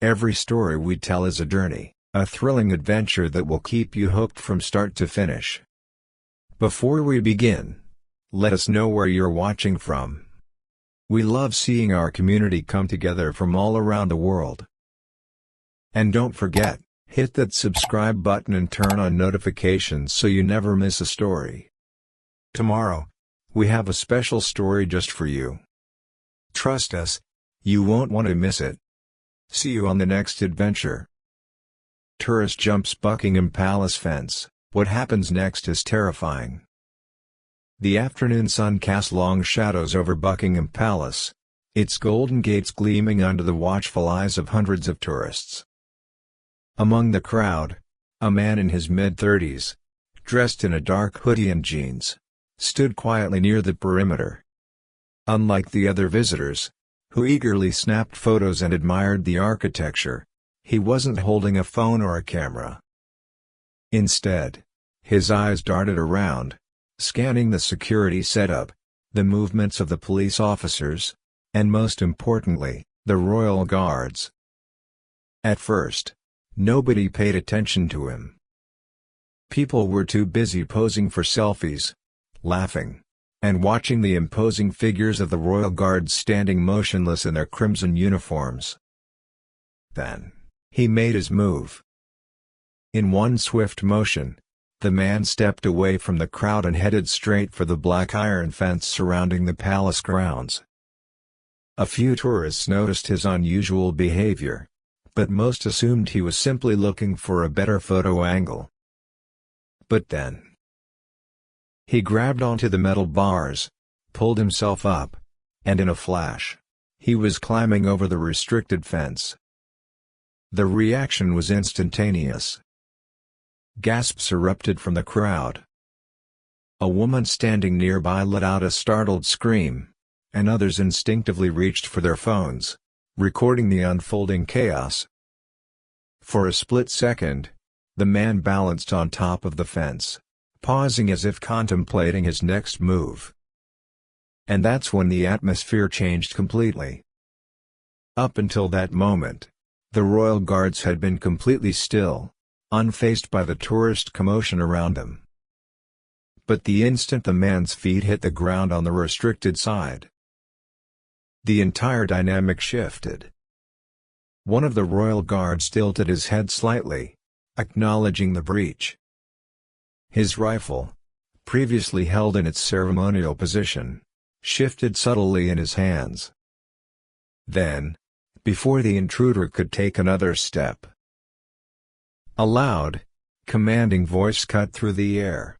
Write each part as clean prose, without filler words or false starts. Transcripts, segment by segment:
Every story we tell is a journey, a thrilling adventure that will keep you hooked from start to finish. Before we begin, let us know where you're watching from. We love seeing our community come together from all around the world. And don't forget, hit that subscribe button and turn on notifications so you never miss a story. Tomorrow, we have a special story just for you. Trust us, you won't want to miss it. See you on the next adventure. Tourist jumps Buckingham Palace fence. What happens next is terrifying. The afternoon sun cast long shadows over Buckingham Palace, its golden gates gleaming under the watchful eyes of hundreds of tourists. Among the crowd, a man in his mid-30s, dressed in a dark hoodie and jeans, stood quietly near the perimeter. Unlike the other visitors, who eagerly snapped photos and admired the architecture, he wasn't holding a phone or a camera. Instead, his eyes darted around, scanning the security setup, the movements of the police officers, and most importantly, the royal guards. At first, nobody paid attention to him. People were too busy posing for selfies, laughing, and watching the imposing figures of the royal guards standing motionless in their crimson uniforms. Then, he made his move. In one swift motion, the man stepped away from the crowd and headed straight for the black iron fence surrounding the palace grounds. A few tourists noticed his unusual behavior, but most assumed he was simply looking for a better photo angle. But then, he grabbed onto the metal bars, pulled himself up, and in a flash, he was climbing over the restricted fence. The reaction was instantaneous. Gasps erupted from the crowd. A woman standing nearby let out a startled scream, and others instinctively reached for their phones, recording the unfolding chaos. For a split second, the man balanced on top of the fence, pausing as if contemplating his next move. And that's when the atmosphere changed completely. Up until that moment, the royal guards had been completely still, unfazed by the tourist commotion around them. But the instant the man's feet hit the ground on the restricted side, the entire dynamic shifted. One of the royal guards tilted his head slightly, acknowledging the breach. His rifle, previously held in its ceremonial position, shifted subtly in his hands. Then, before the intruder could take another step, a loud, commanding voice cut through the air.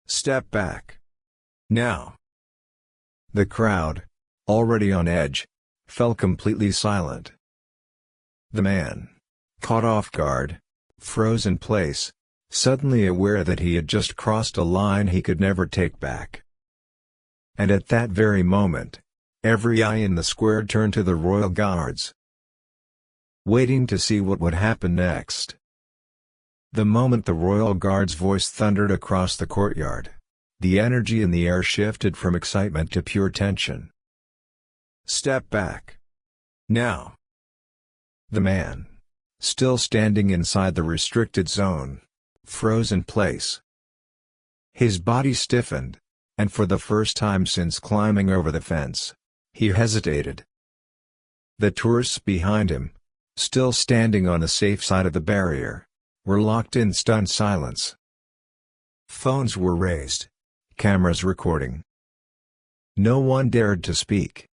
"Step back. Now." The crowd, already on edge, fell completely silent. The man, caught off guard, froze in place, suddenly aware that he had just crossed a line he could never take back. And at that very moment, every eye in the square turned to the royal guards, waiting to see what would happen next. The moment the royal guard's voice thundered across the courtyard, the energy in the air shifted from excitement to pure tension. "Step back. Now." The man, still standing inside the restricted zone, froze in place. His body stiffened, and for the first time since climbing over the fence, he hesitated. The tourists behind him, still standing on the safe side of the barrier, were locked in stunned silence. Phones were raised, cameras recording. No one dared to speak.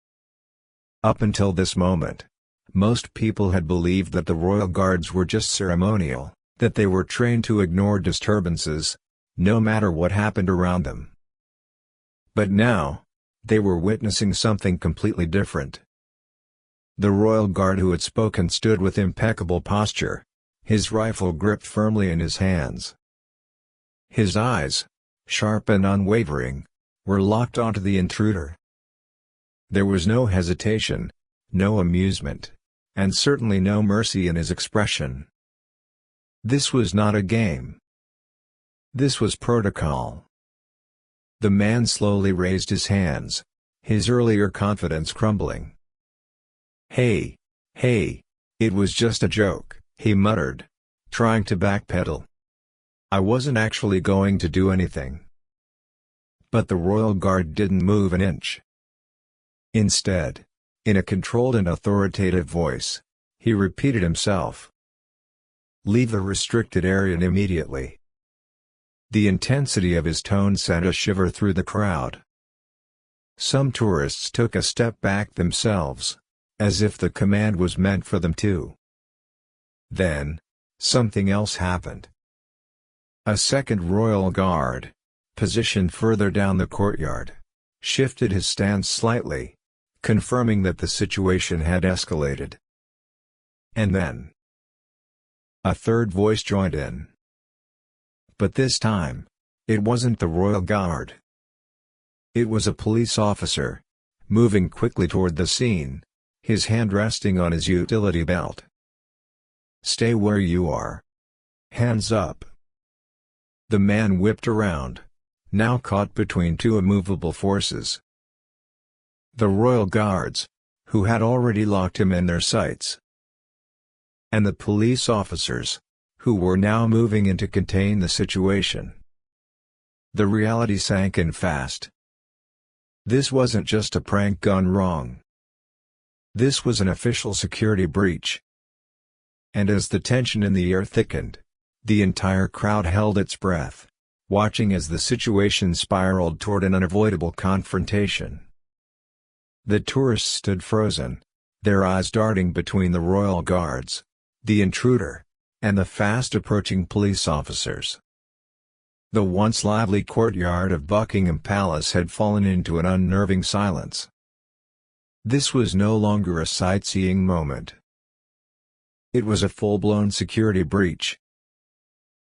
Up until this moment, most people had believed that the royal guards were just ceremonial, that they were trained to ignore disturbances, no matter what happened around them. But now, they were witnessing something completely different. The royal guard who had spoken stood with impeccable posture, his rifle gripped firmly in his hands. His eyes, sharp and unwavering, were locked onto the intruder. There was no hesitation, no amusement, and certainly no mercy in his expression. This was not a game. This was protocol. The man slowly raised his hands, his earlier confidence crumbling. Hey, "It was just a joke," he muttered, trying to backpedal. "I wasn't actually going to do anything." But the royal guard didn't move an inch. Instead, in a controlled and authoritative voice, he repeated himself, "Leave the restricted area immediately." The intensity of his tone sent a shiver through the crowd. Some tourists took a step back themselves, as if the command was meant for them too. Then, something else happened. A second royal guard, positioned further down the courtyard, shifted his stance slightly, confirming that the situation had escalated. And then, a third voice joined in. But this time, it wasn't the royal guard. It was a police officer, moving quickly toward the scene, his hand resting on his utility belt. "Stay where you are. Hands up." The man whipped around, now caught between two immovable forces. The royal guards, who had already locked him in their sights, and the police officers, who were now moving in to contain the situation. The reality sank in fast. This wasn't just a prank gone wrong. This was an official security breach. And as the tension in the air thickened, the entire crowd held its breath, watching as the situation spiraled toward an unavoidable confrontation. The tourists stood frozen, their eyes darting between the royal guards, the intruder, and the fast-approaching police officers. The once lively courtyard of Buckingham Palace had fallen into an unnerving silence. This was no longer a sightseeing moment. It was a full-blown security breach.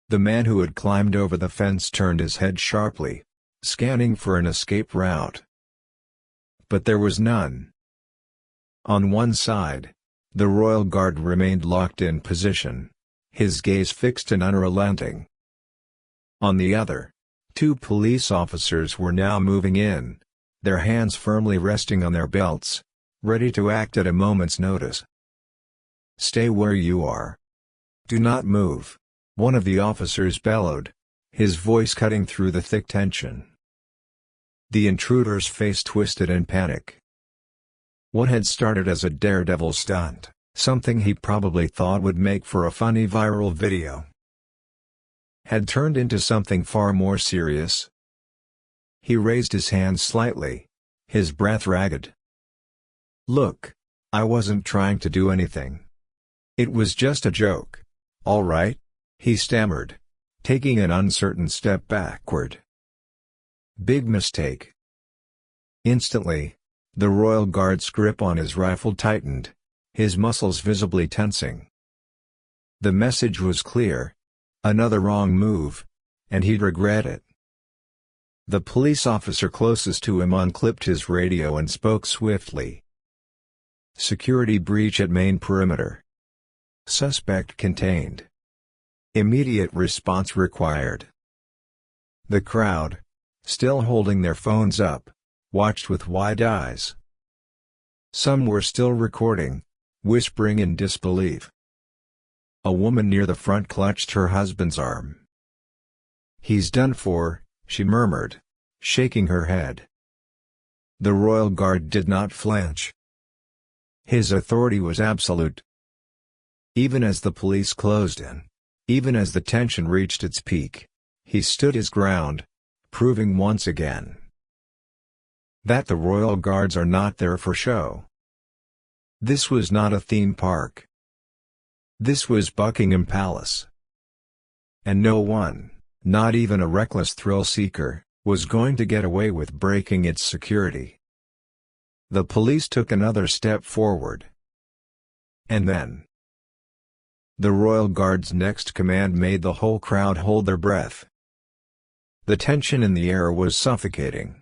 The man who had climbed over the fence turned his head sharply, scanning for an escape route. But there was none. On one side, the royal guard remained locked in position, his gaze fixed and unrelenting. On the other, two police officers were now moving in, their hands firmly resting on their belts, ready to act at a moment's notice. "Stay where you are. Do not move," one of the officers bellowed, his voice cutting through the thick tension. The intruder's face twisted in panic. What had started as a daredevil stunt, something he probably thought would make for a funny viral video, had turned into something far more serious. He raised his hand slightly, his breath ragged. "Look, I wasn't trying to do anything. It was just a joke, all right?" he stammered, taking an uncertain step backward. "Big mistake." Instantly, the royal guard's grip on his rifle tightened, his muscles visibly tensing. The message was clear: another wrong move, and he'd regret it. The police officer closest to him unclipped his radio and spoke swiftly. "Security breach at main perimeter. Suspect contained. Immediate response required." The crowd, still holding their phones up, watched with wide eyes. Some were still recording, whispering in disbelief. A woman near the front clutched her husband's arm. "He's done for," she murmured, shaking her head. The royal guard did not flinch. His authority was absolute. Even as the police closed in, even as the tension reached its peak, he stood his ground, proving once again that the royal guards are not there for show. This was not a theme park. This was Buckingham Palace. And no one, not even a reckless thrill-seeker, was going to get away with breaking its security. The police took another step forward. And then, the royal guard's next command made the whole crowd hold their breath. The tension in the air was suffocating.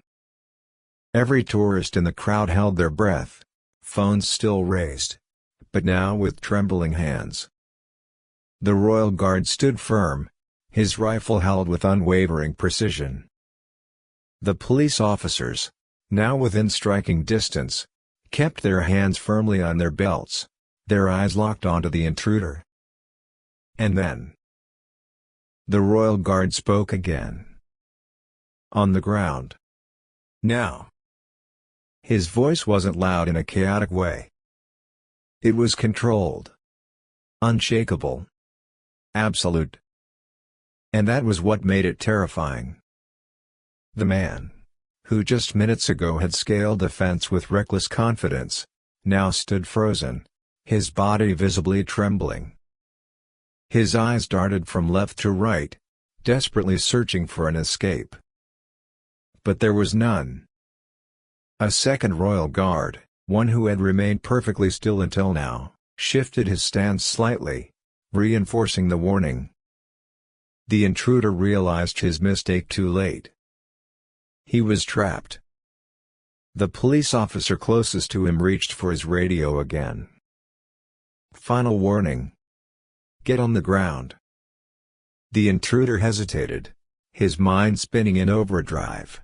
Every tourist in the crowd held their breath, phones still raised, but now with trembling hands. The royal guard stood firm, his rifle held with unwavering precision. The police officers, now within striking distance, kept their hands firmly on their belts, their eyes locked onto the intruder. And then the royal guard spoke again. On the ground. Now. His voice wasn't loud in a chaotic way. It was controlled. Unshakable. Absolute. And that was what made it terrifying. The man, who just minutes ago had scaled the fence with reckless confidence, now stood frozen, his body visibly trembling. His eyes darted from left to right, desperately searching for an escape. But there was none. A second royal guard, one who had remained perfectly still until now, shifted his stance slightly, reinforcing the warning. The intruder realized his mistake too late. He was trapped. The police officer closest to him reached for his radio again. Final warning. Get on the ground. The intruder hesitated, his mind spinning in overdrive.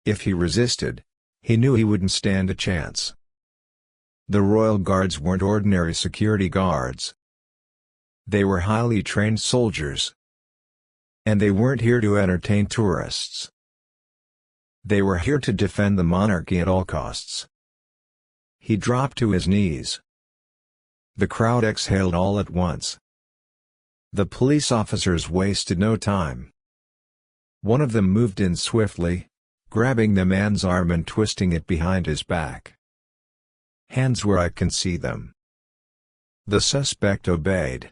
If he resisted, he knew he wouldn't stand a chance. The royal guards weren't ordinary security guards. They were highly trained soldiers. And they weren't here to entertain tourists. They were here to defend the monarchy at all costs. He dropped to his knees. The crowd exhaled all at once. The police officers wasted no time. One of them moved in swiftly, grabbing the man's arm and twisting it behind his back. Hands where I can see them. The suspect obeyed.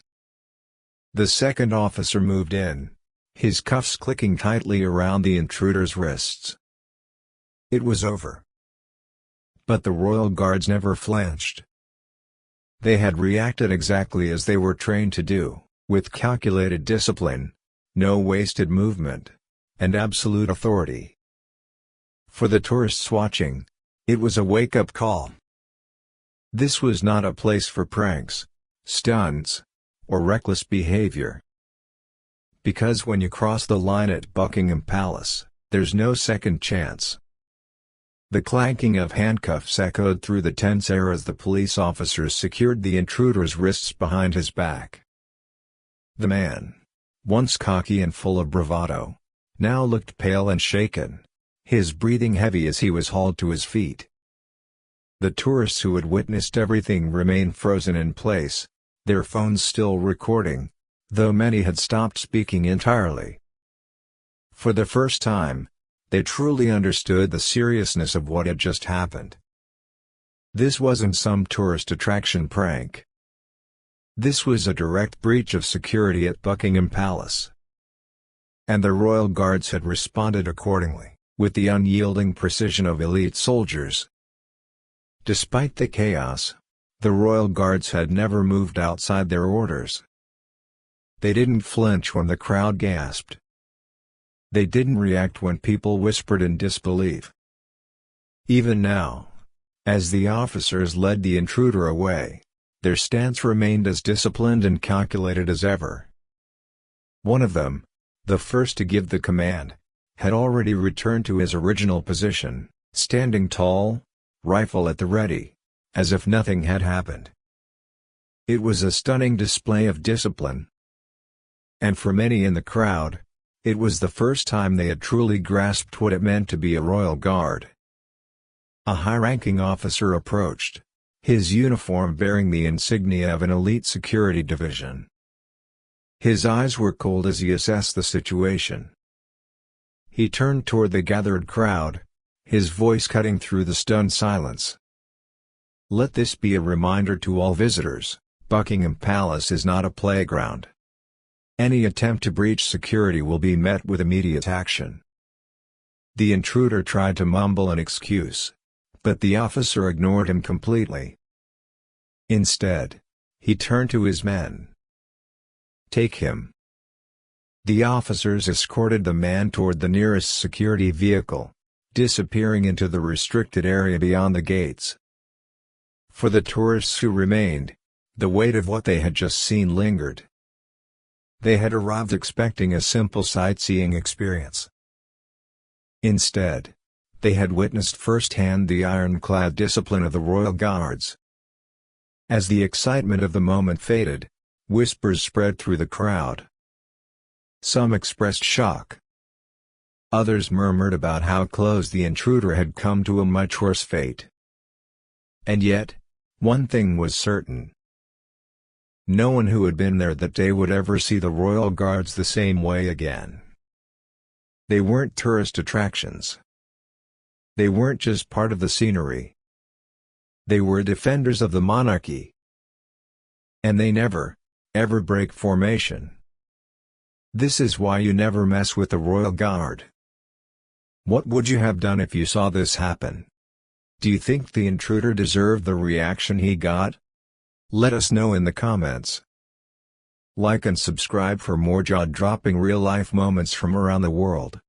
The second officer moved in, his cuffs clicking tightly around the intruder's wrists. It was over. But the royal guards never flinched. They had reacted exactly as they were trained to do, with calculated discipline, no wasted movement, and absolute authority. For the tourists watching, it was a wake-up call. This was not a place for pranks, stunts, or reckless behavior. Because when you cross the line at Buckingham Palace, there's no second chance. The clanking of handcuffs echoed through the tense air as the police officers secured the intruder's wrists behind his back. The man, once cocky and full of bravado, now looked pale and shaken, his breathing heavy as he was hauled to his feet. The tourists who had witnessed everything remained frozen in place, their phones still recording, though many had stopped speaking entirely. For the first time, they truly understood the seriousness of what had just happened. This wasn't some tourist attraction prank. This was a direct breach of security at Buckingham Palace. And the royal guards had responded accordingly, with the unyielding precision of elite soldiers. Despite the chaos, the royal guards had never moved outside their orders. They didn't flinch when the crowd gasped. They didn't react when people whispered in disbelief. Even now, as the officers led the intruder away, their stance remained as disciplined and calculated as ever. One of them, the first to give the command, had already returned to his original position, standing tall, rifle at the ready, as if nothing had happened. It was a stunning display of discipline. And for many in the crowd, it was the first time they had truly grasped what it meant to be a royal guard. A high-ranking officer approached, his uniform bearing the insignia of an elite security division. His eyes were cold as he assessed the situation. He turned toward the gathered crowd, his voice cutting through the stunned silence. Let this be a reminder to all visitors, Buckingham Palace is not a playground. Any attempt to breach security will be met with immediate action. The intruder tried to mumble an excuse, but the officer ignored him completely. Instead, he turned to his men. Take him. The officers escorted the man toward the nearest security vehicle, disappearing into the restricted area beyond the gates. For the tourists who remained, the weight of what they had just seen lingered. They had arrived expecting a simple sightseeing experience. Instead, they had witnessed firsthand the ironclad discipline of the royal guards. As the excitement of the moment faded, whispers spread through the crowd. Some expressed shock. Others murmured about how close the intruder had come to a much worse fate. And yet, one thing was certain. No one who had been there that day would ever see the royal guards the same way again. They weren't tourist attractions. They weren't just part of the scenery. They were defenders of the monarchy. And they never, ever break formation. This is why you never mess with the royal guard. What would you have done if you saw this happen? Do you think the intruder deserved the reaction he got? Let us know in the comments. Like and subscribe for more jaw-dropping real-life moments from around the world.